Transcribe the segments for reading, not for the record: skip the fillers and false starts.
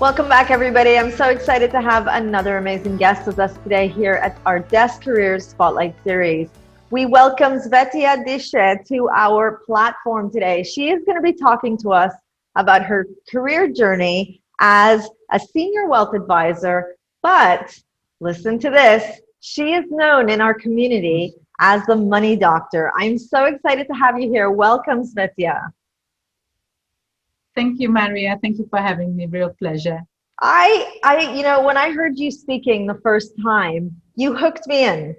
Welcome back, everybody. I'm so excited to have another amazing guest with us today here at our Desk Careers Spotlight series. We welcome Svetlana Deshais to our platform today. She is going to be talking to us about her career journey as a senior wealth advisor, but listen to this, she is known in our community as the money doctor. I'm so excited to have you here. Welcome, Svetlana. Thank you, Maria. Thank you for having me. Real pleasure. When I heard you speaking the first time, you hooked me in.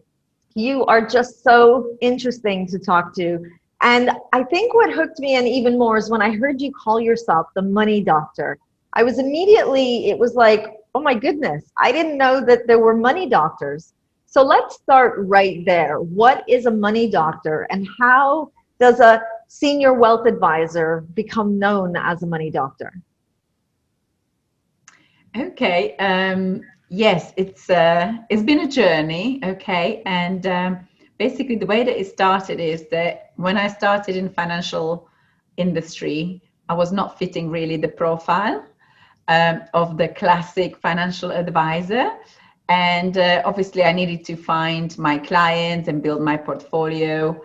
You are just so interesting to talk to. And I think what hooked me in even more is when I heard you call yourself the money doctor. It was like, oh my goodness, I didn't know that there were money doctors. So let's start right there. What is a money doctor and how does a senior wealth advisor become known as a money doctor? Okay. Yes, it's been a journey. Okay, and basically the way that it started is that when I started in financial industry, I was not fitting really the profile of the classic financial advisor, and obviously I needed to find my clients and build my portfolio.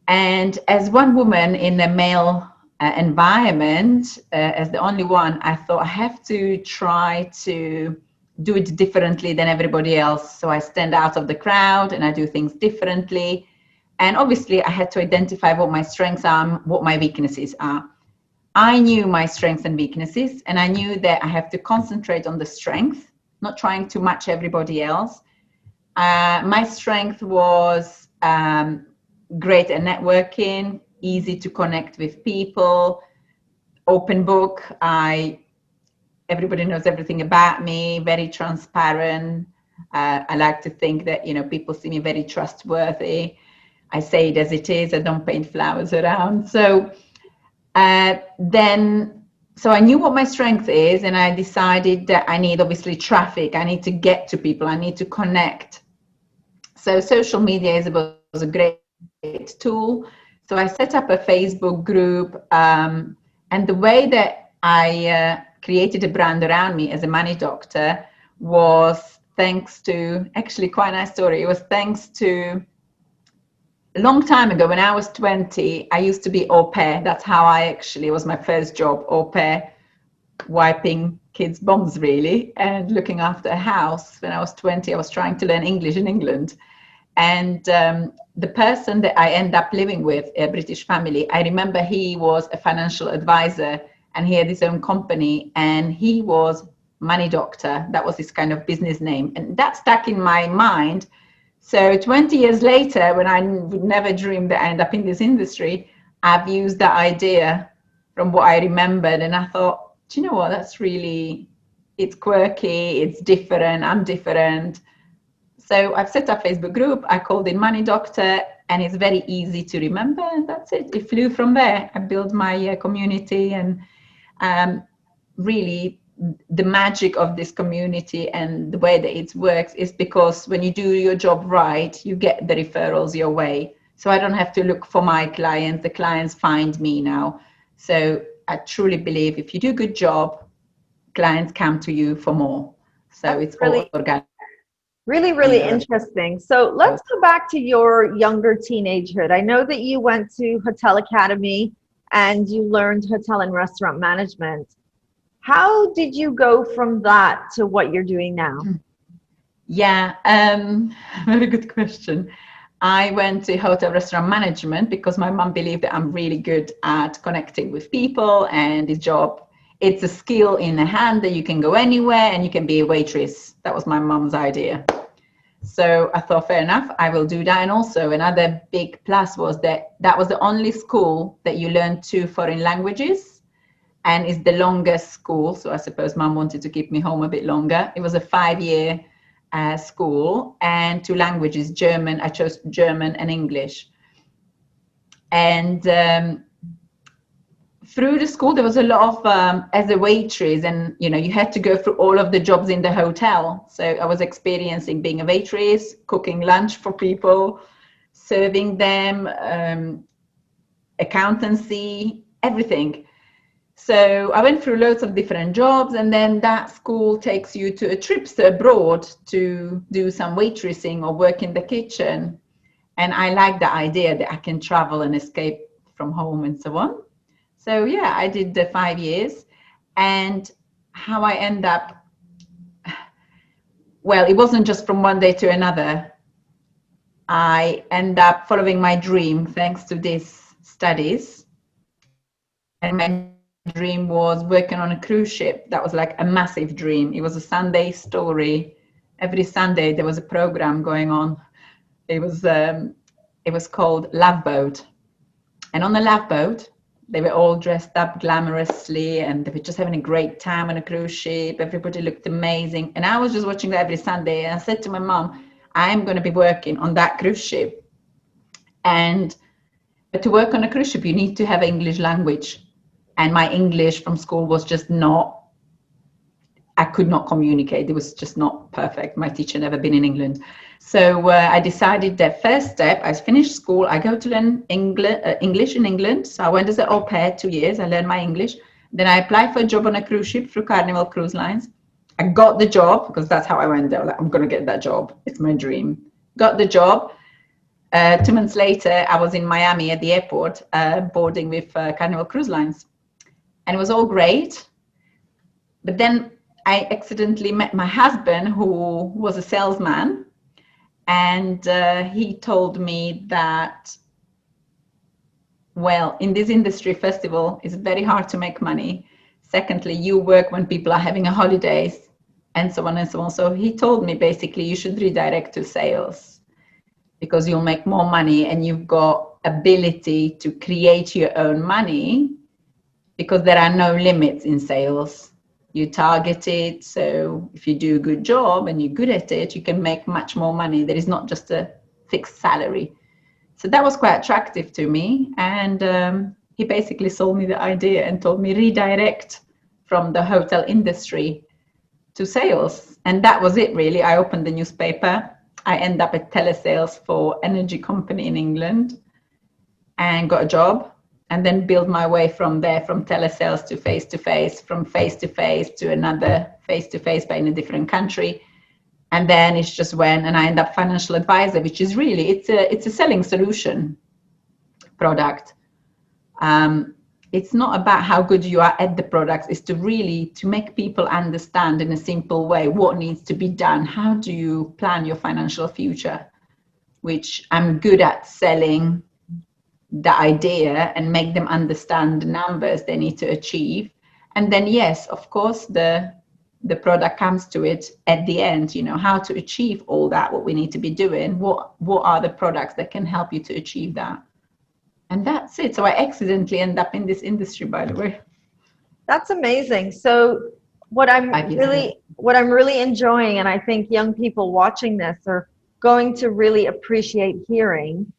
And as one woman in a male environment, as the only one, I thought I have to try to do it differently than everybody else. So I stand out of the crowd and I do things differently. And obviously I had to identify what my strengths are, what my weaknesses are. I knew my strengths and weaknesses, and I knew that I have to concentrate on the strength, not trying to match everybody else. My strength was great at networking, easy to connect with people, open book. Everybody knows everything about me, very transparent. I like to think that, people see me very trustworthy. I say it as it is. I don't paint flowers around. So I knew what my strength is, and I decided that I need obviously traffic. I need to get to people. I need to connect. So social media was a great tool. So I set up a Facebook group, and the way that I created a brand around me as a money doctor was thanks to, actually quite a nice story. It was thanks to a long time ago when I was 20, I used to be au pair. That's how it was my first job, au pair, wiping kids' bums really, and looking after a house. When I was 20, I was trying to learn English in England. And the person that I end up living with, a British family, I remember he was a financial advisor and he had his own company and he was money doctor. That was his kind of business name. And that stuck in my mind. So 20 years later, when I would never dream that I end up in this industry, I've used that idea from what I remembered. And I thought, do you know what? It's quirky, it's different, I'm different. So I've set up a Facebook group. I called it Money Doctor, and it's very easy to remember. And that's it. It flew from there. I built my community, and really the magic of this community and the way that it works is because when you do your job right, you get the referrals your way. So I don't have to look for my clients. The clients find me now. So I truly believe if you do a good job, clients come to you for more. So That's it's all organic. Really interesting. So let's go back to your younger teenagehood. I know that you went to Hotel Academy and you learned hotel and restaurant management. How did you go from that to what you're doing now? Yeah, very good question. I went to hotel restaurant management because my mom believed that I'm really good at connecting with people, and the job, it's a skill in the hand that you can go anywhere and you can be a waitress. That was my mom's idea. So I thought, fair enough, I will do that. And also another big plus was that was the only school that you learn 2 foreign languages, and it's the longest school. So I suppose mom wanted to keep me home a bit longer. It was a 5-year school, and 2 languages, German. I chose German and English. And through the school, there was a lot of, as a waitress, and, you had to go through all of the jobs in the hotel. So I was experiencing being a waitress, cooking lunch for people, serving them, accountancy, everything. So I went through loads of different jobs, and then that school takes you to a trips abroad to do some waitressing or work in the kitchen. And I like the idea that I can travel and escape from home and so on. So yeah, I did the 5 years. And how I end up, well, it wasn't just from one day to another. I end up following my dream thanks to these studies. And my dream was working on a cruise ship. That was like a massive dream. It was a Sunday story. Every Sunday there was a program going on. It was called Love Boat. And on the Love Boat, they were all dressed up glamorously and they were just having a great time on a cruise ship. Everybody looked amazing. And I was just watching that every Sunday. And I said to my mom, I'm going to be working on that cruise ship. But to work on a cruise ship, you need to have English language. And my English from school was just not, I could not communicate. It was just not perfect. My teacher never been in England. So I decided that first step, I finished school, I go to learn English in England. So I went as an au pair 2 years, I learned my English. Then I applied for a job on a cruise ship through Carnival Cruise Lines. I got the job because that's how I went there. Like, I'm going to get that job. It's my dream. Got the job. 2 months later, I was in Miami at the airport boarding with Carnival Cruise Lines. And it was all great. But then I accidentally met my husband, who was a salesman. And he told me that, well, in this industry, first of all, it's very hard to make money. Secondly, you work when people are having a holidays and so on and so on. So he told me basically you should redirect to sales because you'll make more money and you've got ability to create your own money because there are no limits in sales. You target it. So if you do a good job and you're good at it, you can make much more money. There is not just a fixed salary. So that was quite attractive to me. And he basically sold me the idea and told me redirect from the hotel industry to sales. And that was it, really. I opened the newspaper. I ended up at telesales for energy company in England and got a job. And then build my way from there, from telesales to face-to-face, from face-to-face to another face-to-face, but in a different country. And then it's just when, and I end up financial advisor, which is really, it's a selling solution product. It's not about how good you are at the products. It's to make people understand in a simple way what needs to be done. How do you plan your financial future? Which I'm good at selling the idea and make them understand the numbers they need to achieve. And then, yes, of course, the product comes to it at the end, how to achieve all that, what we need to be doing, what are the products that can help you to achieve that. And that's it. So I accidentally end up in this industry, by the way. That's amazing. So what I'm really enjoying, and I think young people watching this are going to really appreciate hearing,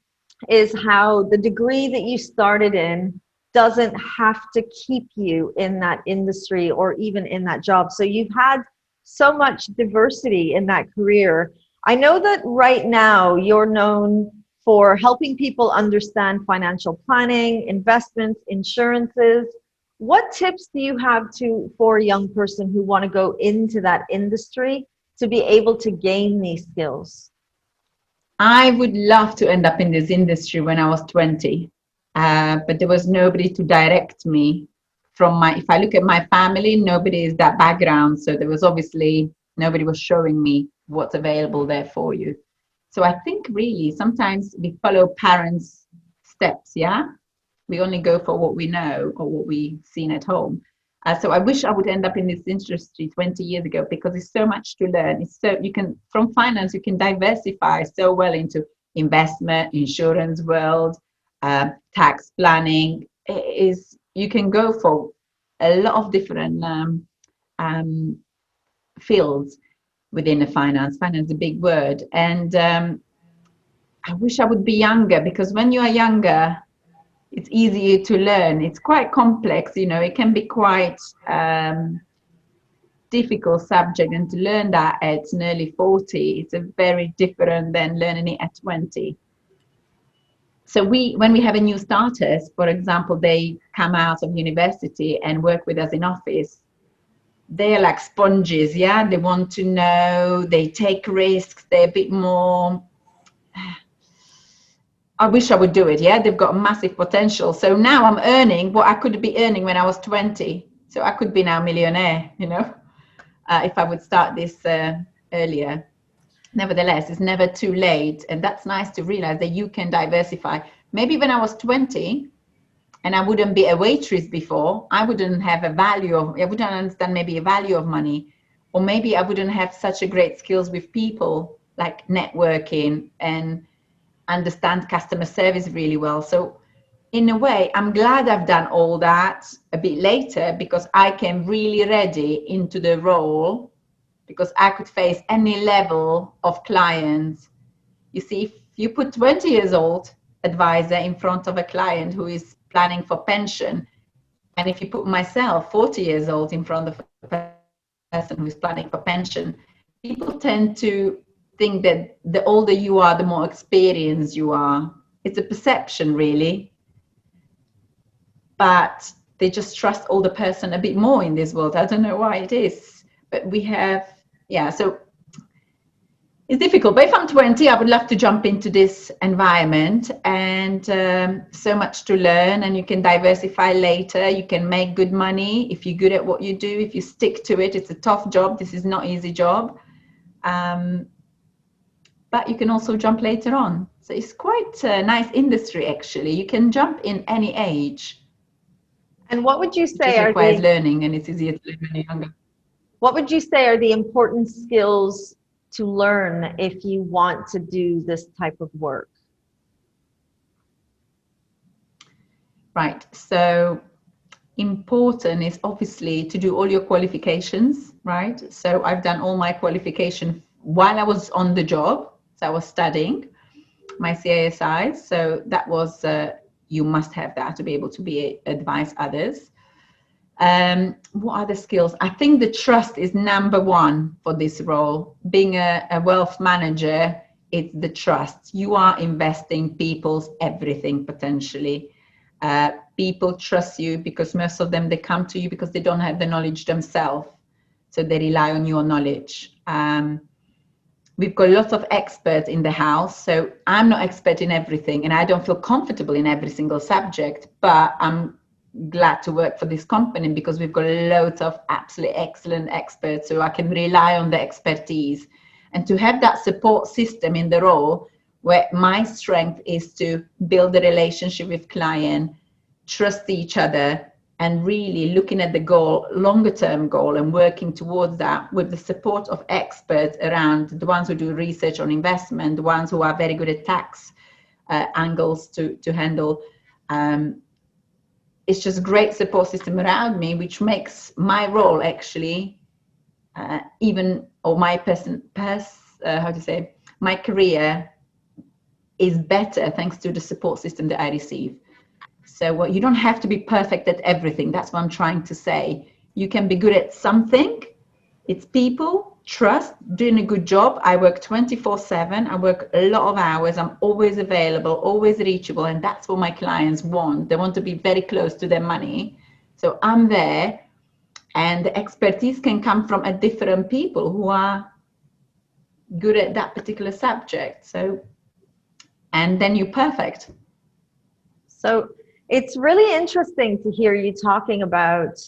is how the degree that you started in doesn't have to keep you in that industry or even in that job. So you've had so much diversity in that career. I know that right now you're known for helping people understand financial planning, investments, insurances. What tips do you have for a young person who want to go into that industry to be able to gain these skills? I would love to end up in this industry when I was 20, but there was nobody to direct me if I look at my family, nobody is that background. So there was obviously, nobody was showing me what's available there for you. So I think really sometimes we follow parents' steps, yeah? We only go for what we know or what we've seen at home. So I wish I would end up in this industry 20 years ago because there's so much to learn. From finance, you can diversify so well into investment, insurance world, tax planning. You can go for a lot of different fields within the finance. Finance is a big word. And I wish I would be younger because when you are younger, it's easier to learn. It's quite complex, it can be quite difficult subject, and to learn that at nearly 40, it's a very different than learning it at 20. So when we have a new starters, for example, they come out of university and work with us in office, they're like sponges, yeah? They want to know, they take risks, they're a bit more, I wish I would do it, yeah? They've got massive potential. So now I'm earning what I could be earning when I was 20. So I could be now a millionaire, you know, if I would start this earlier. Nevertheless, it's never too late. And that's nice to realize that you can diversify. Maybe when I was 20, and I wouldn't be a waitress before, I wouldn't have a value of, I wouldn't understand maybe a value of money, or maybe I wouldn't have such a great skills with people, like networking and understand customer service really well. So in a way, I'm glad I've done all that a bit later, because I came really ready into the role, because I could face any level of clients. You see, if you put 20 years old advisor in front of a client who is planning for pension, and if you put myself 40 years old in front of a person who is planning for pension, people tend to think that the older you are, the more experienced you are. It's a perception, really, but they just trust older person a bit more in this world. I don't know why it is, but we have, yeah, so it's difficult. But if I'm 20, I would love to jump into this environment, and so much to learn, and you can diversify later. You can make good money if you're good at what you do, if you stick to it. It's a tough job. This is not an easy job. But you can also jump later on. So it's quite a nice industry, actually. You can jump in any age. And what would you say it just requires learning, and it's easier to learn when you're younger. What would you say are the important skills to learn if you want to do this type of work? Right. So important is obviously to do all your qualifications, right? So I've done all my qualification while I was on the job. So I was studying my CISI. So that was, you must have that to be able to advise others. What are the skills? I think the trust is number one for this role. Being a wealth manager, it's the trust. You are investing people's everything potentially. People trust you because most of them, they come to you because they don't have the knowledge themselves. So they rely on your knowledge. We've got lots of experts in the house. So I'm not expert in everything, and I don't feel comfortable in every single subject, but I'm glad to work for this company because we've got loads of absolutely excellent experts, so I can rely on the expertise. And to have that support system in the role where my strength is to build a relationship with client, trust each other, and really looking at the goal, longer term goal, and working towards that with the support of experts around, the ones who do research on investment, the ones who are very good at tax angles to handle. It's just a great support system around me, which makes my role actually my career is better thanks to the support system that I receive. So you don't have to be perfect at everything. That's what I'm trying to say. You can be good at something. It's people, trust, doing a good job. I work 24/7. I work a lot of hours. I'm always available, always reachable. And that's what my clients want. They want to be very close to their money. So I'm there. And the expertise can come from a different people who are good at that particular subject. So, and then you're perfect. So it's really interesting to hear you talking about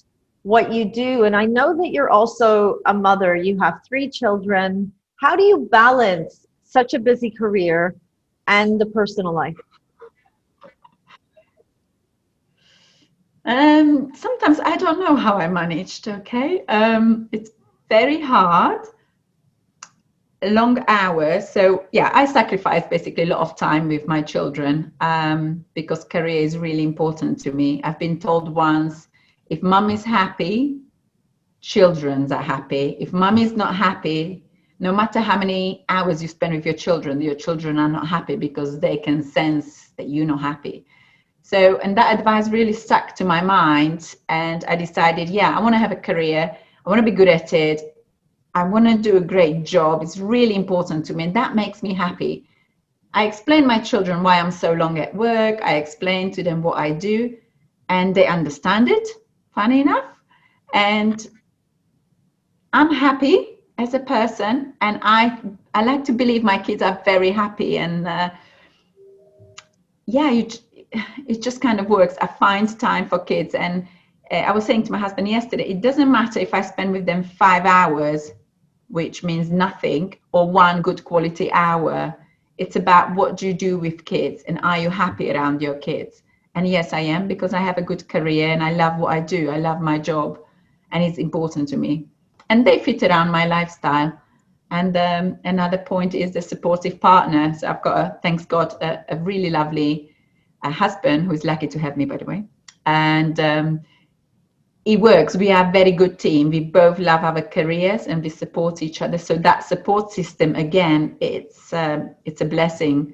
what you do. And I know that you're also a mother. You have 3 children. How do you balance such a busy career and the personal life? Sometimes I don't know how I managed, okay? It's very hard. Long hours. So yeah, I sacrifice basically a lot of time with my children because career is really important to me. I've been told once, if mom is happy, children are happy. If mom is not happy, no matter how many hours you spend with your children are not happy because they can sense that you're not happy. So, and that advice really stuck to my mind, and I decided, yeah, I want to have a career. I want to be good at it. I want to do a great job. It's really important to me, and that makes me happy. I explain my children why I'm so long at work. I explain to them what I do, and they understand it, funny enough. And I'm happy as a person, and I like to believe my kids are very happy. And yeah, it just kind of works. I find time for kids, and I was saying to my husband yesterday, it doesn't matter if I spend with them 5 hours, which means nothing, or 1 good quality hour. It's about what do you do with kids, and are you happy around your kids? And yes, I am, because I have a good career and I love what I do. I love my job, and it's important to me. And they fit around my lifestyle. And another point is the supportive partner. So I've got, thanks God, a really lovely husband who's lucky to have me, by the way. And it works. We are a very good team. We both love our careers and we support each other. So that support system, again, it's a blessing.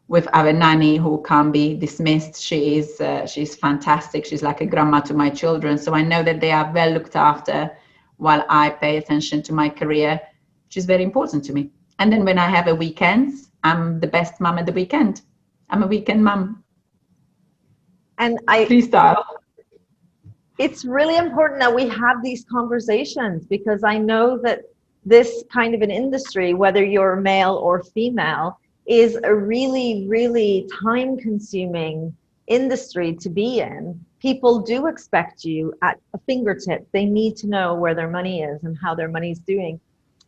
With our nanny, who can't be dismissed, she's fantastic. She's like a grandma to my children. So I know that they are well looked after while I pay attention to my career, which is very important to me. And then when I have a weekend, I'm the best mum at the weekend. I'm a weekend mum. And freestyle. It's really important that we have these conversations, because I know that this kind of an industry, whether you're male or female, is a really, really time-consuming industry to be in. People do expect you at a fingertip. They need to know where their money is and how their money is doing.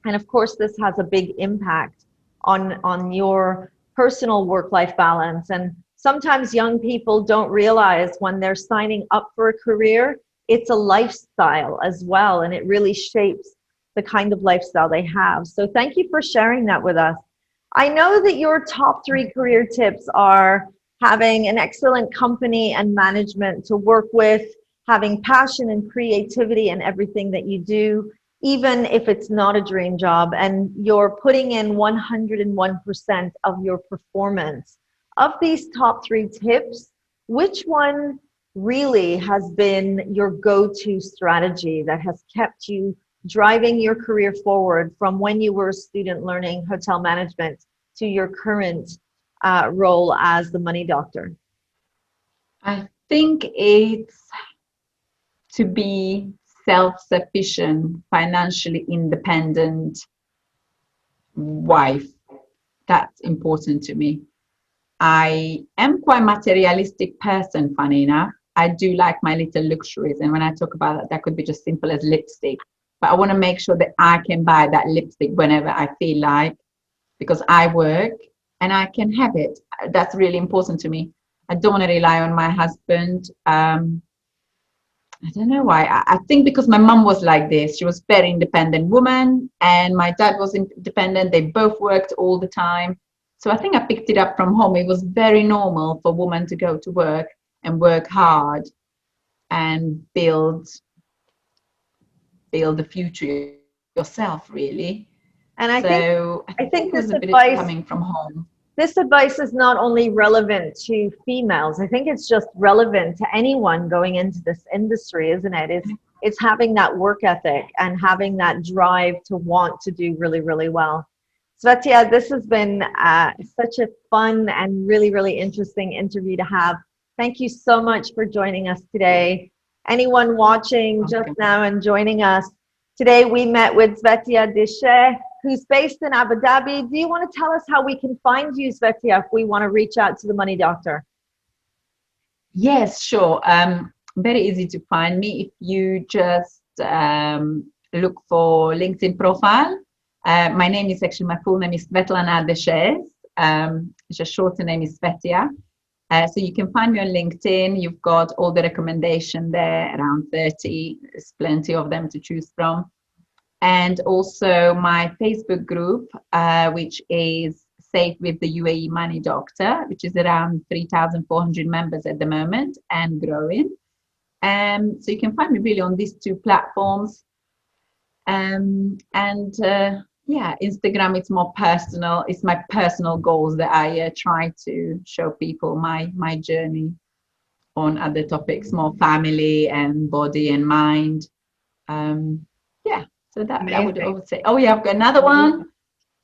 And of course, this has a big impact on your personal work-life balance. And sometimes young people don't realize when they're signing up for a career, it's a lifestyle as well, and it really shapes the kind of lifestyle they have. So thank you for sharing that with us. I know that your top 3 career tips are having an excellent company and management to work with, having passion and creativity in everything that you do, even if it's not a dream job, and you're putting in 101% of your performance. Of these top 3 tips, which one really has been your go-to strategy that has kept you driving your career forward from when you were a student learning hotel management to your current role as the money doctor? I think it's to be self-sufficient, financially independent wife. That's important to me. I am quite a materialistic person, funny enough. I do like my little luxuries, and when I talk about that, that could be just simple as lipstick. But I want to make sure that I can buy that lipstick whenever I feel like, because I work and I can have it. That's really important to me. I don't want to rely on my husband. I don't know why. I think because my mum was like this. She was a very independent woman, and my dad was independent. They both worked all the time. So I think I picked it up from home. It was very normal for women to go to work and work hard and build the future yourself, really. And I think this this advice coming from home. This advice is not only relevant to females. I think it's just relevant to anyone going into this industry, isn't it? It's having that work ethic and having that drive to want to do really, really well. Svetya, this has been such a fun and really, really interesting interview to have. Thank you so much for joining us today. Anyone watching just now and joining us, today we met with Svetla Deshais, who's based in Abu Dhabi. Do you want to tell us how we can find you, Svetla, if we want to reach out to the Money Doctor? Yes, sure. Very easy to find me if you just look for LinkedIn profile. My name is actually, my full name is Svetlana Deshais. Just shorter name is Svetya. So you can find me on LinkedIn. You've got all the recommendation there, around 30. There's plenty of them to choose from. And also my Facebook group, which is Safe with the UAE Money Doctor, which is around 3,400 members at the moment and growing. So you can find me really on these 2 platforms. Yeah, Instagram, it's more personal. It's my personal goals that I try to show people my journey on other topics, more family and body and mind. Yeah, so that I would say. Oh yeah, I've got another one.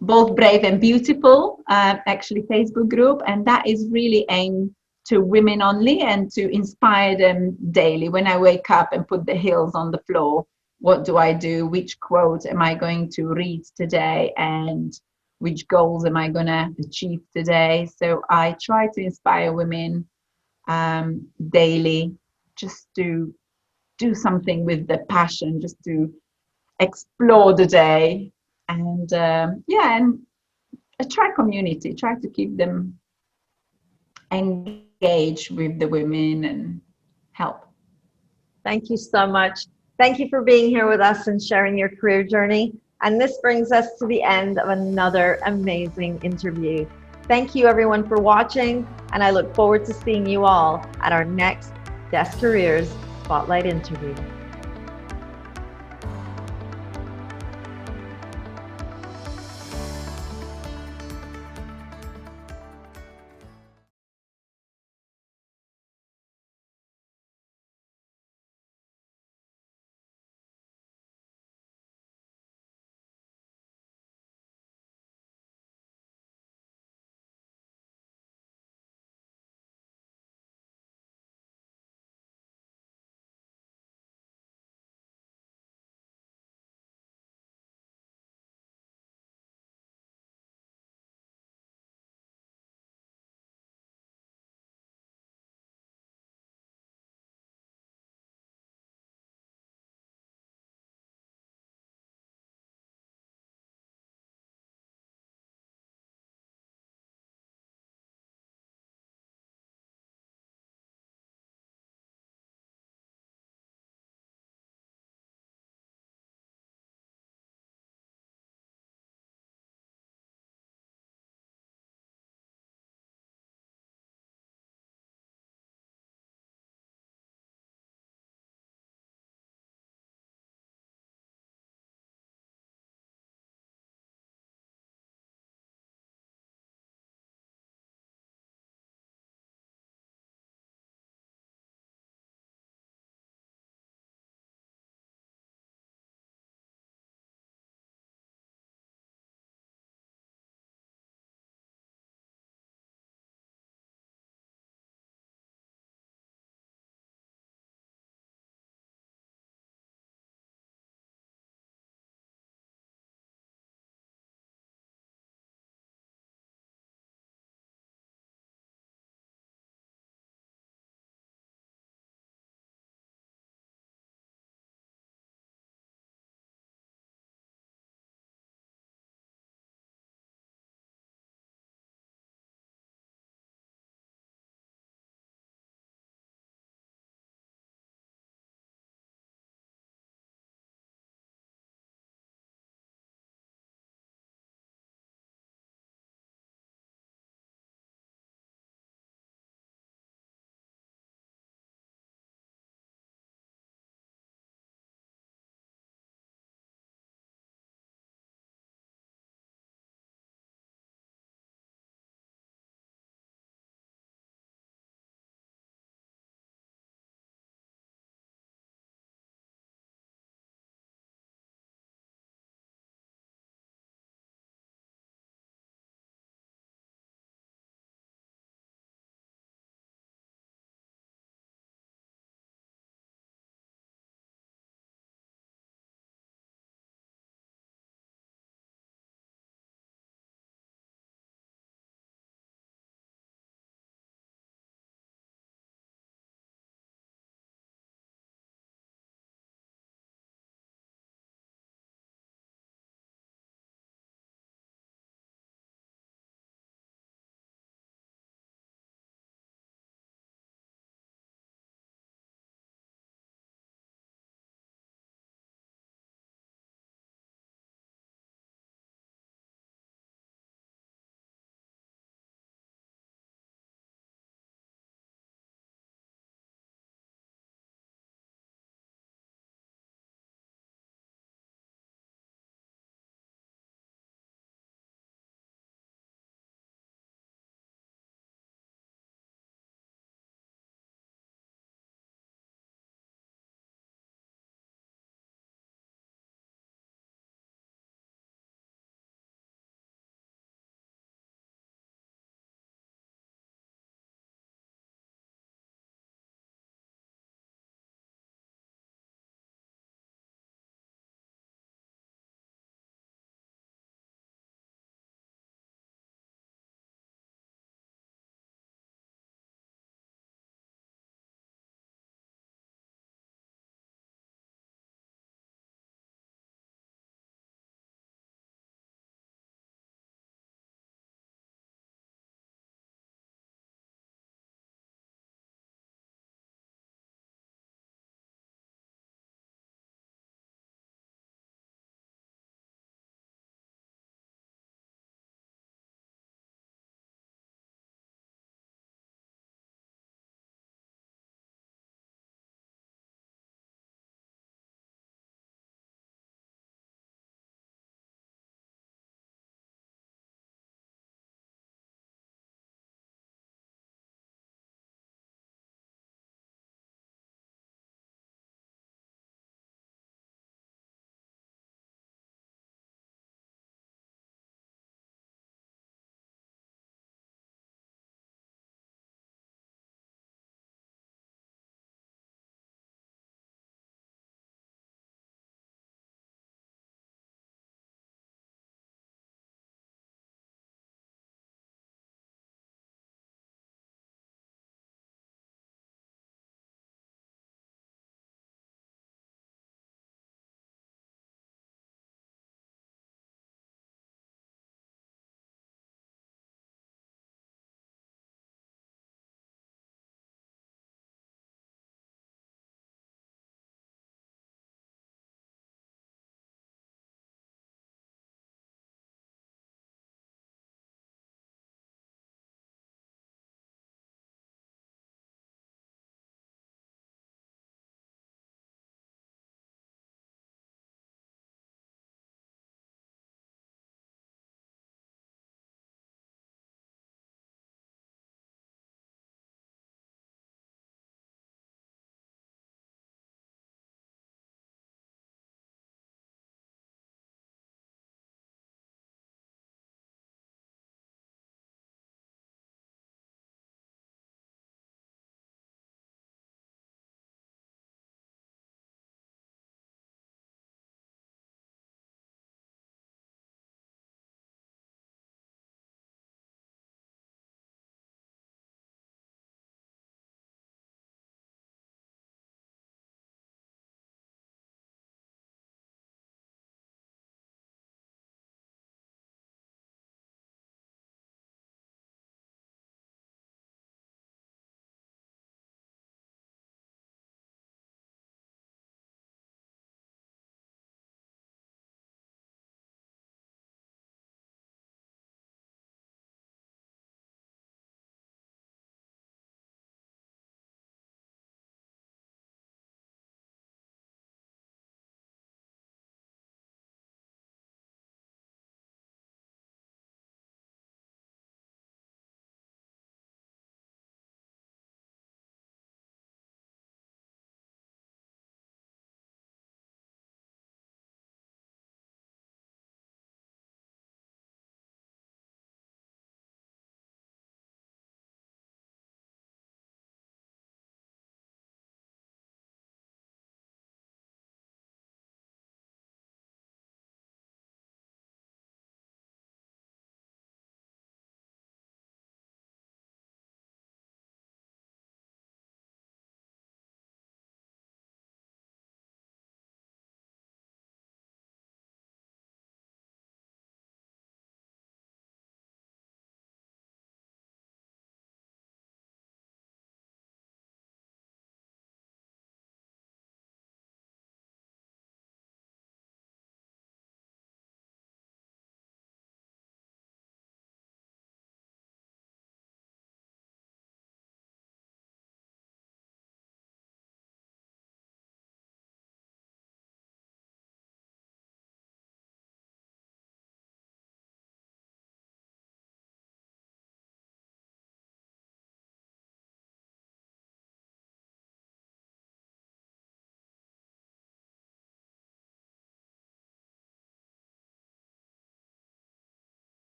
Bold, Brave and Beautiful, actually Facebook group, and that is really aimed to women only and to inspire them daily. When I wake up and put the heels on the floor, what do I do? Which quote am I going to read today? And which goals am I going to achieve today? So I try to inspire women daily, just to do something with the passion, just to explore the day. And yeah, and attract community, try to keep them engaged with the women and help. Thank you so much. Thank you for being here with us and sharing your career journey. And this brings us to the end of another amazing interview. Thank you everyone for watching, and I look forward to seeing you all at our next Desk Careers Spotlight interview.